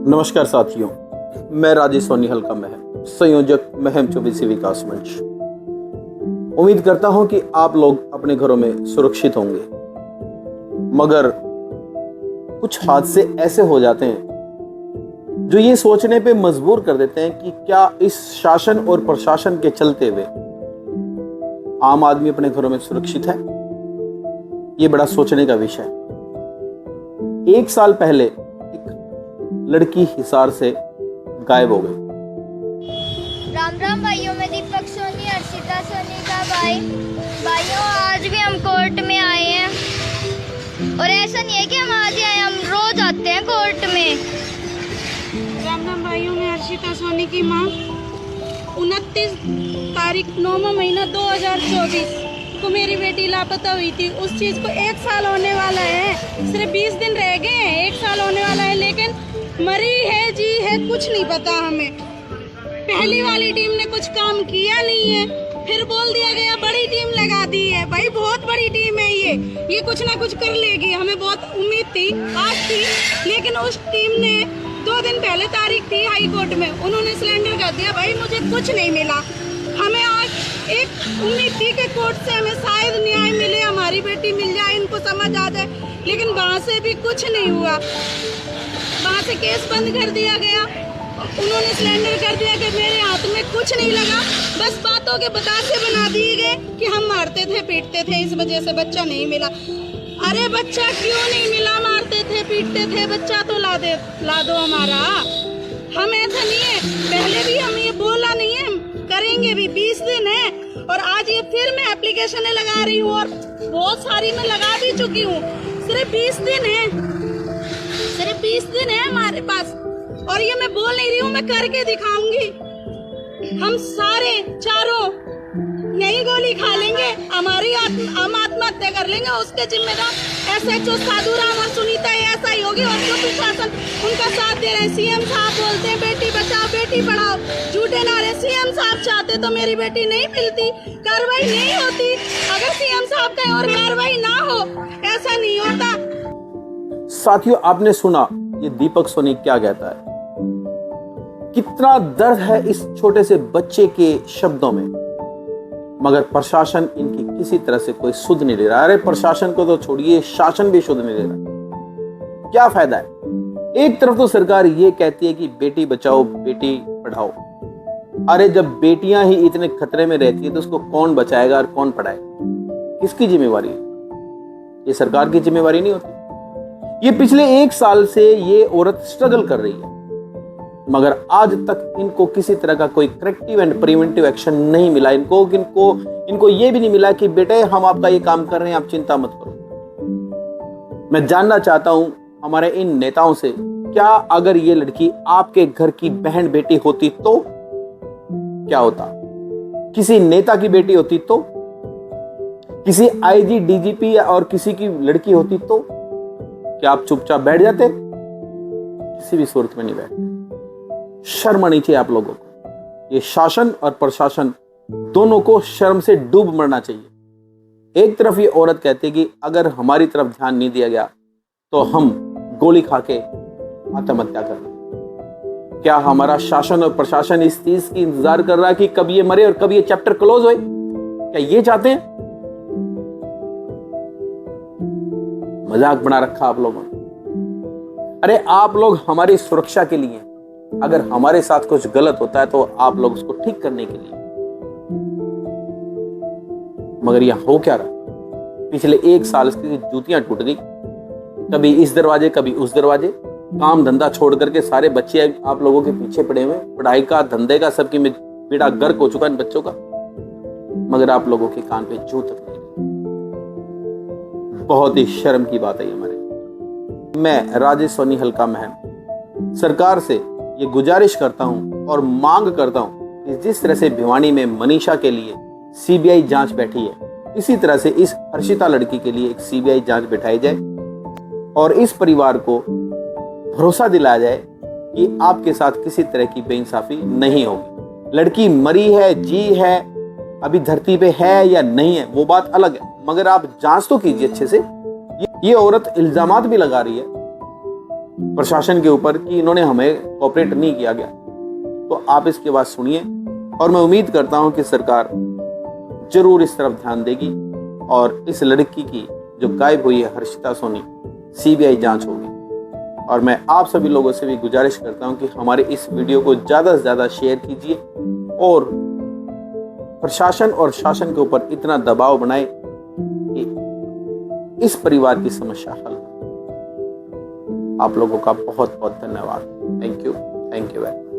नमस्कार साथियों, मैं राजेश सोनी हल्का महम, संयोजक महम 24 विकास मंच। उम्मीद करता हूं कि आप लोग अपने घरों में सुरक्षित होंगे, मगर कुछ हादसे ऐसे हो जाते हैं जो ये सोचने पे मजबूर कर देते हैं कि क्या इस शासन और प्रशासन के चलते हुए आम आदमी अपने घरों में सुरक्षित है। ये बड़ा सोचने का विषय है। 1 साल पहले लड़की हिसार से गायब हो गई। राम राम भाइयों, मैं दीपक सोनी, अर्शिता सोनी का भाई। भाइयों, आज भी हम कोर्ट में आए हैं और ऐसा नहीं है कि हम आज ही आए, हम रोज आते हैं कोर्ट में। राम राम भाइयों, मैं अर्शिता सोनी की माँ। 29 तारीख 9वां महीना 2024 को मेरी बेटी लापता हुई थी। उस चीज़ को 1 साल होने वाला है, सिर्फ 20 दिन रह गए हैं, 1 साल होने वाला है, लेकिन मरी है जी है कुछ नहीं पता हमें। पहली वाली टीम ने कुछ काम किया नहीं है, फिर बोल दिया गया बड़ी टीम लगा दी है। भाई बहुत बड़ी टीम है ये कुछ ना कुछ कर लेगी, हमें बहुत उम्मीद थी, आस थी, लेकिन उस टीम ने 2 दिन पहले तारीख थी हाई कोर्ट में, उन्होंने सिलेंडर कर दिया। भाई मुझे कुछ नहीं मिला। हमें आज एक उम्मीद थी कि कोर्ट से हमें शायद न्याय मिले, हमारी बेटी मिल जाए, इनको समझ आ जाए, लेकिन वहाँ से भी कुछ नहीं हुआ। वहाँ से केस बंद कर दिया गया, उन्होंने सिलेंडर कर दिया कि मेरे हाथ में कुछ नहीं लगा, बस बातों के बतासे बना दिए गए कि हम मारते थे पीटते थे, इस वजह से बच्चा नहीं मिला। अरे बच्चा क्यों नहीं मिला? मारते थे पीटते थे, बच्चा तो ला दो हमारा। हम ऐसा नहीं है, पहले भी हम ये बोला नहीं है, करेंगे भी। 20 दिन है और आज ये फिर मैं एप्लीकेशन लगा रही हूँ और बहुत सारी मैं लगा भी चुकी हूँ। सिर्फ 20 दिन है, सिर्फ 20 दिन है हमारे पास, और ये मैं बोल नहीं रही हूँ, मैं करके दिखाऊंगी। हम सारे चारों यही गोली खा लेंगे, हम आत्महत्या कर लेंगे, उसके जिम्मेदार SHO साधु राम और सुनीता ऐसा ही होगी। और जो प्रशासन उनका साथ दे रहे हैं, CM साहब बोलते हैं बेटी बचाओ बेटी पढ़ाओ, झूठे नारे। CM साहब चाहते तो मेरी बेटी नहीं मिलती, कार्रवाई नहीं होती। अगर CM साहब कहीं और कार्रवाई ना हो, ऐसा नहीं होता। साथियों, आपने सुना ये दीपक सोनी क्या कहता है। कितना दर्द है इस छोटे से बच्चे के शब्दों में, मगर प्रशासन इनकी किसी तरह से कोई सुध नहीं ले रहा। अरे प्रशासन को तो छोड़िए, शासन भी सुध नहीं ले रहा। क्या फायदा है? एक तरफ तो सरकार ये कहती है कि बेटी बचाओ बेटी पढ़ाओ। अरे जब बेटियां ही इतने खतरे में रहती है तो उसको कौन बचाएगा और कौन पढ़ाएगा? किसकी जिम्मेवारी है? ये सरकार की जिम्मेवारी नहीं होती। ये पिछले 1 साल से ये औरत स्ट्रगल कर रही है, मगर आज तक इनको किसी तरह का कोई करेक्टिव एंड प्रिवेंटिव एक्शन नहीं मिला। इनको ये भी नहीं मिला कि बेटे हम आपका ये काम कर रहे हैं, आप चिंता मत करो। मैं जानना चाहता हूं हमारे इन नेताओं से, क्या अगर ये लड़की आपके घर की बहन बेटी होती तो क्या होता? किसी नेता की बेटी होती तो? किसी IG DGP और किसी की लड़की होती तो क्या आप चुपचाप बैठ जाते? किसी भी सूरत में नहीं बैठते। शर्म आनी चाहिए आप लोगों को। ये शासन और प्रशासन दोनों को शर्म से डूब मरना चाहिए। एक तरफ ये औरत कहती है कि अगर हमारी तरफ ध्यान नहीं दिया गया तो हम गोली खा के आत्महत्या कर लेंगे। क्या हमारा शासन और प्रशासन इस चीज की इंतजार कर रहा है कि कब ये मरे और कब ये चैप्टर क्लोज होए? क्या ये चाहते हैं? मजाक बना रखा आप लोगों ने। अरे आप लोग हमारी सुरक्षा के लिए, अगर हमारे साथ कुछ गलत होता है तो आप लोग उसको ठीक करने के लिए, मगर यहां हो क्या रहा? पिछले 1 साल की जूतियां टूट गई, कभी इस दरवाजे कभी उस दरवाजे। काम धंधा छोड़ करके सारे बच्चे आप लोगों के पीछे पड़े हुए, पढ़ाई का धंधे का सबकी बेड़ा गर्क हो चुका इन बच्चों का, मगर आप लोगों के कान पे जू तक नहीं। बहुत ही शर्म की बात है हमारे। मैं राजेश सोनी हल्का महम सरकार से ये गुजारिश करता हूं और मांग करता हूं कि जिस तरह से भिवानी में मनीषा के लिए CBI जांच बैठी है, इसी तरह से इस हर्षिता लड़की के लिए एक CBI जांच बैठाई जाए और इस परिवार को भरोसा दिलाया जाए कि आपके साथ किसी तरह की बेइंसाफी नहीं होगी। लड़की मरी है, जी है, अभी धरती पे है या नहीं है वो बात अलग है, मगर आप जांच तो कीजिए अच्छे से। ये औरत इल्जामात भी लगा रही है प्रशासन के ऊपर कि इन्होंने हमें कोऑपरेट नहीं किया गया। तो आप इसकी बात सुनिए और मैं उम्मीद करता हूं कि सरकार जरूर इस तरफ ध्यान देगी और इस लड़की की जो गायब हुई है हर्षिता सोनी, सीबीआई जांच होगी। और मैं आप सभी लोगों से भी गुजारिश करता हूं कि हमारे इस वीडियो को ज़्यादा से ज़्यादा शेयर कीजिए और प्रशासन और शासन के ऊपर इतना दबाव बनाए कि इस परिवार की समस्या हल हो। आप लोगों का बहुत बहुत धन्यवाद। Thank you very much.